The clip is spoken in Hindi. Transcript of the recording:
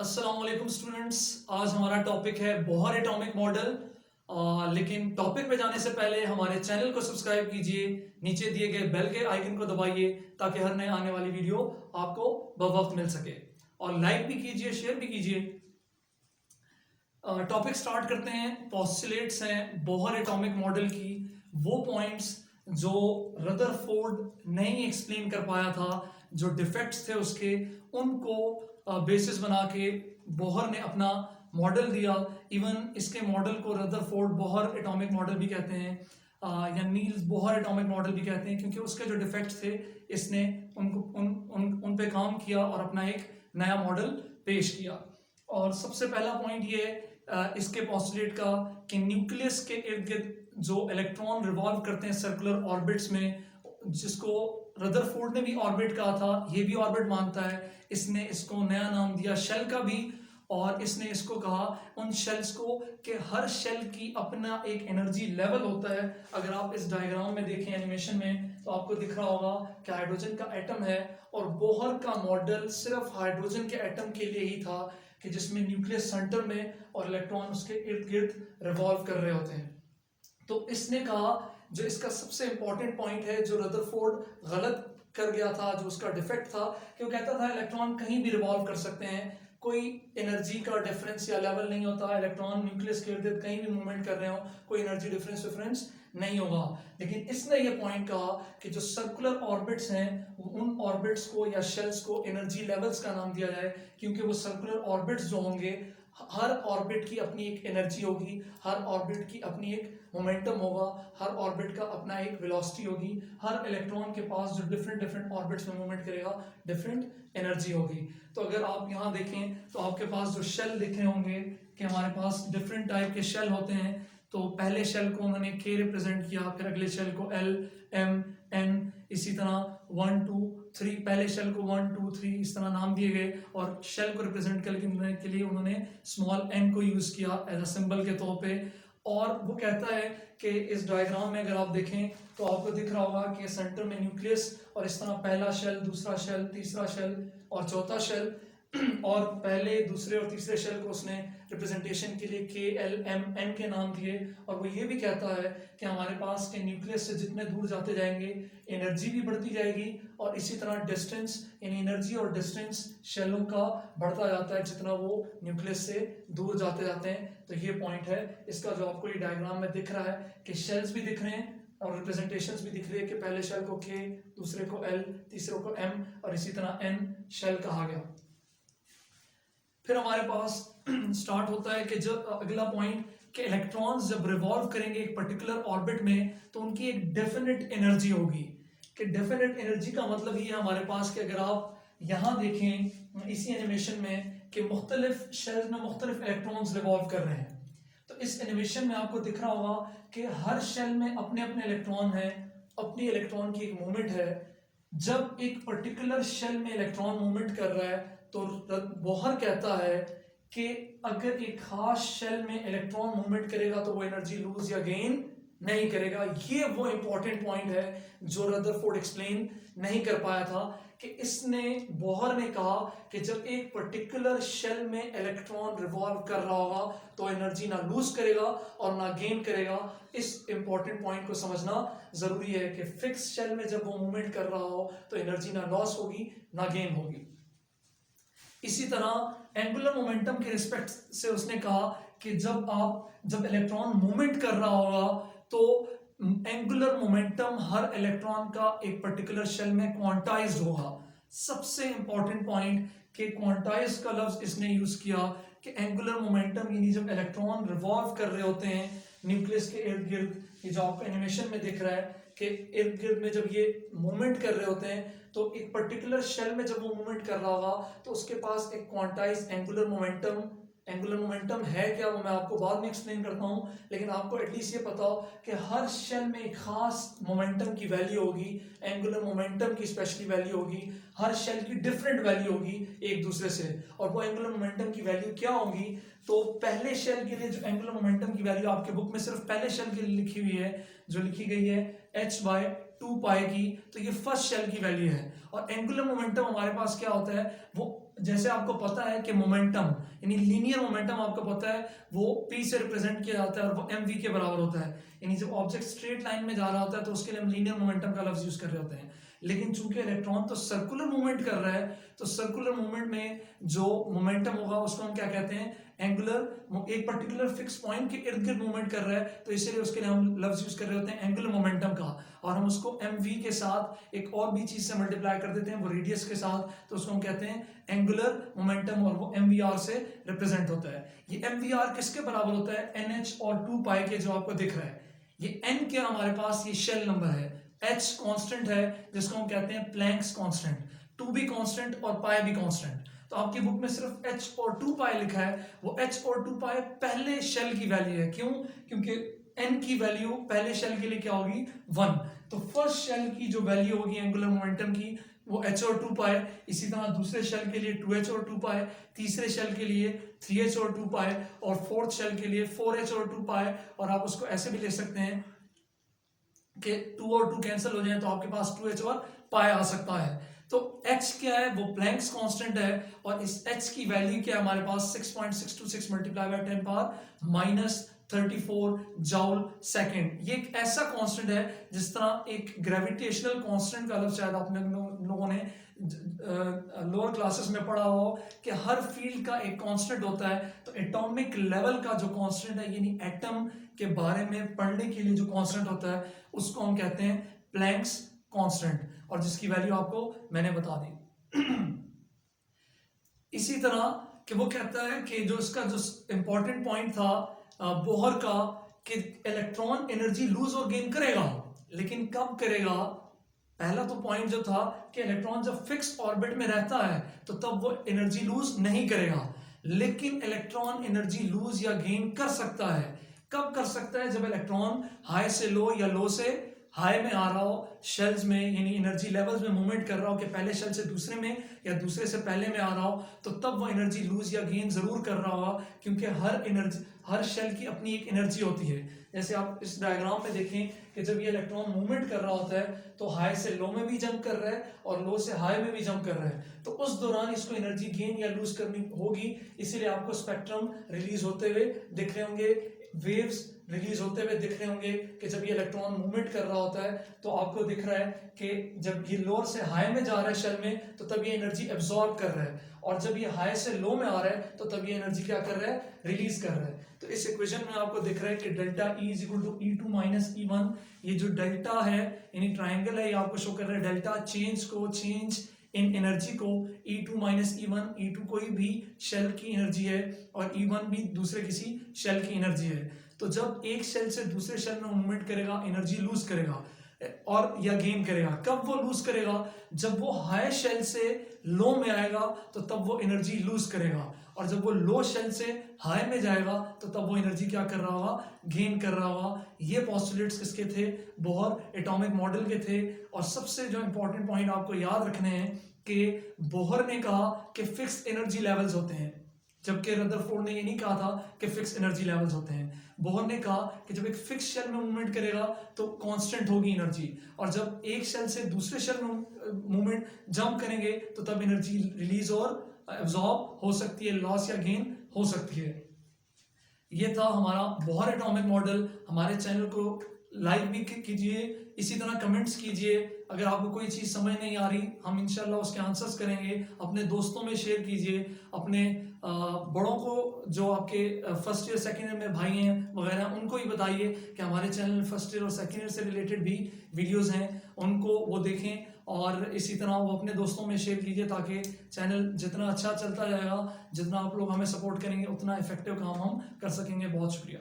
अस्सलाम वालेकुम स्टूडेंट्स। आज हमारा टॉपिक है बोहर एटॉमिक मॉडल। लेकिन टॉपिक पे जाने से पहले हमारे चैनल को सब्सक्राइब कीजिए, नीचे दिए गए बेल के आइकन को दबाइए ताकि हर नए आने वाली वीडियो आपको बवक्त मिल सके, और लाइक भी कीजिए, शेयर भी कीजिए। टॉपिक स्टार्ट करते हैं। पोस्टुलेट्स हैं बोहर एटॉमिक मॉडल की, वो पॉइंट्स जो रदरफोर्ड नहीं एक्सप्लेन कर पाया था, जो डिफेक्ट्स थे उसके, उनको बेसिस बना के बोहर ने अपना मॉडल दिया। इवन इसके मॉडल को रदरफोर्ड बोहर एटॉमिक मॉडल भी कहते हैं, या नील्स बोहर एटॉमिक मॉडल भी कहते हैं, क्योंकि उसके जो डिफेक्ट्स थे इसने उनको उन पे काम किया और अपना एक नया मॉडल पेश किया। और सबसे पहला पॉइंट ये इसके पोस्टुलेट का कि न्यूक्लियस के इर्द गिर्द जो इलेक्ट्रॉन रिवॉल्व करते हैं सर्कुलर ऑर्बिट्स में, जिसको रदरफोर्ड ने भी ऑर्बिट कहा था, ये भी ऑर्बिट मानता है। इसने इसको नया नाम दिया शेल का भी, और इसने इसको कहा उन शेल्स को कि हर शेल की अपना एक एनर्जी लेवल होता है। अगर आप इस डायग्राम में देखें एनिमेशन में, तो आपको दिख रहा होगा कि हाइड्रोजन का एटम है, और बोहर का मॉडल सिर्फ हाइड्रोजन के एटम के लिए ही था, कि जिसमें न्यूक्लियस सेंटर में और इलेक्ट्रॉन उसके इर्द गिर्द रिवॉल्व कर रहे होते हैं। तो इसने कहा, जो इसका सबसे इंपॉर्टेंट पॉइंट है, जो रदरफोर्ड गलत कर गया था, जो उसका डिफेक्ट था, कि वो कहता था इलेक्ट्रॉन कहीं भी रिवॉल्व कर सकते हैं, कोई एनर्जी का डिफरेंस या लेवल नहीं होता, इलेक्ट्रॉन न्यूक्लियस के इर्द कहीं भी मूवमेंट कर रहे हो, कोई एनर्जी डिफरेंस नहीं होगा। लेकिन इसने ये पॉइंट कहा कि जो सर्कुलर ऑर्बिट्स हैं, उन ऑर्बिट्स को या शेल्स को एनर्जी लेवल्स का नाम दिया जाए, क्योंकि वो सर्कुलर ऑर्बिट्स जो होंगे, हर ऑर्बिट की अपनी एक एनर्जी होगी, हर ऑर्बिट की अपनी एक मोमेंटम होगा, हर ऑर्बिट का अपना एक वेलोसिटी होगी, हर इलेक्ट्रॉन के पास जो डिफरेंट ऑर्बिट्स में मूवमेंट करेगा, डिफरेंट एनर्जी होगी। तो अगर आप यहाँ देखें तो आपके पास जो शेल दिख रहे होंगे कि हमारे पास डिफरेंट टाइप के शेल होते हैं। तो पहले शेल को उन्होंने के रिप्रेजेंट किया, फिर अगले शेल को एल, एम, एन, इसी तरह 1 2 3, पहले शेल को 1 2 3 इस तरह नाम दिए गए, और शेल को रिप्रेजेंट करने के लिए उन्होंने स्मॉल एन को यूज किया एज अ सिंबल के तौर पे। और वो कहता है कि इस डायग्राम में अगर आप देखें तो आपको दिख रहा होगा कि सेंटर में न्यूक्लियस, और इस तरह पहला शेल, दूसरा शेल, तीसरा शेल और चौथा शेल, और पहले, दूसरे और तीसरे शेल को उसने रिप्रेजेंटेशन के लिए के, एल, एम, एन के नाम दिए। और वो ये भी कहता है कि हमारे पास के न्यूक्लियस से जितने दूर जाते जाएंगे, एनर्जी भी बढ़ती जाएगी, और इसी तरह डिस्टेंस, इन एनर्जी और डिस्टेंस शेलों का बढ़ता जाता है जितना वो न्यूक्लियस से दूर जाते जाते हैं। तो ये पॉइंट है इसका, जो आपको ये डायग्राम में दिख रहा है कि शेल्स भी दिख रहे हैं और रिप्रेजेंटेशंस भी दिख रही है, कि पहले शेल को के, दूसरे को एल, तीसरे को एम, और इसी तरह एन शेल कहा गया। फिर हमारे पास स्टार्ट होता है कि जब अगला पॉइंट, कि इलेक्ट्रॉन्स जब रिवॉल्व करेंगे एक पर्टिकुलर ऑर्बिट में, तो उनकी एक डेफिनेट एनर्जी होगी। कि डेफिनेट एनर्जी का मतलब ये है हमारे पास कि अगर आप यहाँ देखें इसी एनिमेशन में, कि मुख्तलिफ शेल्स में मुख्तलिफ इलेक्ट्रॉन्स रिवॉल्व कर रहे हैं, तो इस एनिमेशन में आपको दिख रहा होगा कि हर शेल में अपने अपने इलेक्ट्रॉन है, अपनी इलेक्ट्रॉन की एक मूवमेंट है। जब एक पर्टिकुलर शेल में इलेक्ट्रॉन मूवमेंट कर रहा है, तो बोहर कहता है कि अगर एक खास शेल में इलेक्ट्रॉन मूवमेंट करेगा तो वो एनर्जी लूज या गेन नहीं करेगा। ये वो इंपॉर्टेंट पॉइंट है जो रदरफोर्ड एक्सप्लेन नहीं कर पाया था, कि इसने, बोहर ने कहा कि जब एक पर्टिकुलर शेल में इलेक्ट्रॉन रिवॉल्व कर रहा होगा तो एनर्जी ना लूज करेगा और ना गेन करेगा। इस इंपॉर्टेंट पॉइंट को समझना जरूरी है कि फिक्स शेल में जब वो मूवमेंट कर रहा हो तो एनर्जी ना लॉस होगी ना गेन होगी। इसी तरह एंगुलर मोमेंटम के रिस्पेक्ट से उसने कहा कि जब इलेक्ट्रॉन मूवमेंट कर रहा होगा तो एंगुलर मोमेंटम हर इलेक्ट्रॉन का एक पर्टिकुलर शेल में क्वांटाइज्ड होगा। सबसे इंपॉर्टेंट पॉइंट, कि क्वांटाइज का लफ्ज इसने यूज किया, कि एंगुलर मोमेंटम यानी जब इलेक्ट्रॉन रिवॉल्व कर रहे होते हैं न्यूक्लियस के इर्द गिर्द, ये जो आपको एनिमेशन में दिख रहा है कि इर्द गिर्द में जब ये मूवमेंट कर रहे होते हैं, तो एक पर्टिकुलर शेल में जब वो मूवमेंट कर रहा होगा तो उसके पास एक क्वांटाइज एंगुलर मोमेंटम है क्या, वो मैं आपको बाद में एक्सप्लेन करता हूँ। लेकिन आपको एटलीस्ट ये पता हो कि हर शेल में एक खास मोमेंटम की वैल्यू होगी, एंगुलर मोमेंटम की स्पेशली वैल्यू होगी, हर शेल की डिफरेंट वैल्यू होगी एक दूसरे से। और वो एंगुलर मोमेंटम की वैल्यू क्या होगी, तो पहले शेल के लिए जो एंगुलर मोमेंटम की वैल्यू आपके बुक में सिर्फ पहले शेल के लिए लिखी हुई है, जो लिखी गई है h/2 पाई की, तो ये फर्स्ट शेल की वैल्यू है। और एंगुलर मोमेंटम हमारे पास क्या होता है, वो जैसे आपको पता है कि मोमेंटम यानी लीनियर मोमेंटम आपको पता है वो p से रिप्रेजेंट किया जाता है और वो mv के बराबर होता है, यानी जब ऑब्जेक्ट स्ट्रेट लाइन में जा रहा होता है तो उसके लिए हम लीनियर मोमेंटम का लफ्ज यूज कर रहे होते हैं। लेकिन चूंकि इलेक्ट्रॉन तो सर्कुलर मूवमेंट कर रहा है, तो सर्कुलर मूवमेंट में जो मोमेंटम होगा उसको हम क्या कहते हैं, एंगुलर, एक पर्टिकुलर फिक्स पॉइंट के इर्द गिर्द मूवमेंट कर रहा है, तो इसीलिए उसके लिए हम लफ्ज यूज कर रहे होते हैं एंगुलर मोमेंटम का, और हम उसको mv के साथ एक और भी चीज से मल्टीप्लाई कर देते हैं, वो रेडियस के साथ, तो उसको हम कहते हैं एंगुलर मोमेंटम, और वो mvr से रिप्रेजेंट होता है। ये mvr किसके बराबर होता है, nh और 2 पाई के, जो आपको दिख रहा है ये n के हमारे पास ये शेल नंबर है, h कांस्टेंट है जिसको हम कहते हैं प्लैंक्स कांस्टेंट, 2 भी कांस्टेंट और पाई भी कांस्टेंट। तो आपकी बुक में सिर्फ h और 2 पाई लिखा है, वो h और 2 पाई पहले शेल की वैल्यू है, क्यों, क्योंकि n की वैल्यू पहले शेल के लिए क्या होगी, 1, तो फर्स्ट शेल की जो वैल्यू होगी एंगुलर मोमेंटम की वो h और 2 पाई, इसी तरह दूसरे शेल के लिए 2h और 2 पाई, तीसरे शेल के लिए 3h और 2 पाई, और फोर्थ शेल के लिए 4h और 2 पाई, और आप उसको ऐसे भी ले सकते हैं कि 2 और 2 कैंसिल हो जाए तो आपके पास 2h और पाई आ सकता है। तो h क्या है, वो प्लैंक्स कांस्टेंट है, और इस h की वैल्यू क्या है हमारे पास 6.626 multiply by 10 power minus 34 joule second. ये एक ऐसा कांस्टेंट है जिस तरह एक ग्रेविटेशनल कांस्टेंट का लफ्ज शायद आपने लोगों ने लोअर क्लासेस में पढ़ा हो कि हर फील्ड का एक कांस्टेंट होता है, तो एटॉमिक लेवल का जो कांस्टेंट है यानी एटम के बारे में पढ़ने के लिए जो कांस्टेंट होता है उसको हम कहते हैं प्लैंक्स कांस्टेंट, और जिसकी वैल्यू आपको मैंने बता दी। इसी तरह कि वो कहता है कि जो इसका जो इंपॉर्टेंट पॉइंट था बोहर का, कि इलेक्ट्रॉन एनर्जी लूज और गेन करेगा, लेकिन कब करेगा। पहला तो पॉइंट जो था कि इलेक्ट्रॉन जब फिक्स ऑर्बिट में रहता है तो तब वो एनर्जी लूज नहीं करेगा, लेकिन इलेक्ट्रॉन एनर्जी लूज या गेन कर सकता है। कब कर सकता है, जब इलेक्ट्रॉन हाई से लो या लो से हाई में आ रहा हो, शेल्स में यानी एनर्जी लेवल्स में मूवमेंट कर रहा हो, कि पहले शेल से दूसरे में या दूसरे से पहले में आ रहा हो, तो तब वो एनर्जी लूज या गेन जरूर कर रहा होगा, क्योंकि हर शेल की अपनी एक एनर्जी होती है। जैसे आप इस डायग्राम में देखें कि जब ये इलेक्ट्रॉन मूवमेंट कर रहा होता है तो हाई से लो में भी जंप कर रहा है और लो से हाई में भी जंप कर रहा है, तो उस दौरान इसको एनर्जी गेन या लूज करनी होगी, इसीलिए आपको स्पेक्ट्रम रिलीज होते हुए दिख रहे होंगे, वेव्स रिलीज होते हुए दिख रहे होंगे कि जब ये इलेक्ट्रॉन मूवमेंट कर रहा होता है तो आपको दिख रहा है कि जब ये लोअर से हाई में जा रहा है शेल में तो तब ये एनर्जी एब्जॉर्ब कर रहा है, और जब ये हाई से लो में आ रहा है तो तब ये एनर्जी क्या कर रहा है, रिलीज कर रहा है। तो इस इक्वेशन में आपको दिख रहा है कि delta E is equal to E2 minus E1, ये जो डेल्टा है यानी ट्राइंगल है, ये आपको शो कर रहा है डेल्टा चेंज इन एनर्जी को, E2 माइनस E1, E2 कोई भी शेल की एनर्जी है और E1 भी दूसरे किसी शेल की एनर्जी है। तो जब एक शेल से दूसरे शेल में मूवमेंट करेगा एनर्जी लूज करेगा और या गेन करेगा। कब वो लूज करेगा, जब वो हाई शेल से लो में आएगा तो तब वो एनर्जी लूज करेगा, और जब वो लो शेल से हाई में जाएगा तो तब वो एनर्जी क्या कर रहा होगा, गेन कर रहा होगा। ये पोस्टुलेट्स किसके थे, बोहर एटॉमिक मॉडल के थे। और सबसे जो इंपॉर्टेंट पॉइंट आपको याद रखने हैं कि बोहर ने कहा कि फिक्स्ड एनर्जी लेवल्स होते हैं, जबकि रदरफोर्ड ने ये नहीं कहा था कि फिक्स एनर्जी लेवल्स होते हैं। बोहर ने कहा कि जब एक फिक्स शेल में मूवमेंट करेगा तो कांस्टेंट होगी एनर्जी, और जब एक शेल से दूसरे शेल में मूवमेंट जंप करेंगे तो तब एनर्जी रिलीज और एब्जॉर्ब हो सकती है, लॉस या गेन हो सकती है। ये था हमारा बोहर एटॉमिक मॉडल। हमारे चैनल को लाइक भी कीजिए, इसी तरह कमेंट्स कीजिए। अगर आपको कोई चीज़ समझ नहीं आ रही हम इंशाल्लाह उसके आंसर्स करेंगे। अपने दोस्तों में शेयर कीजिए, अपने बड़ों को जो आपके फर्स्ट ईयर सेकेंड ईयर में भाई हैं वगैरह उनको ही बताइए कि हमारे चैनल में फर्स्ट ईयर और सेकेंड ईयर से रिलेटेड भी वीडियोस हैं, उनको वो देखें। और इसी तरह वो अपने दोस्तों में शेयर कीजिए ताकि चैनल जितना अच्छा चलता जाएगा, जितना आप लोग हमें सपोर्ट करेंगे उतना इफेक्टिव काम हम कर सकेंगे। बहुत शुक्रिया।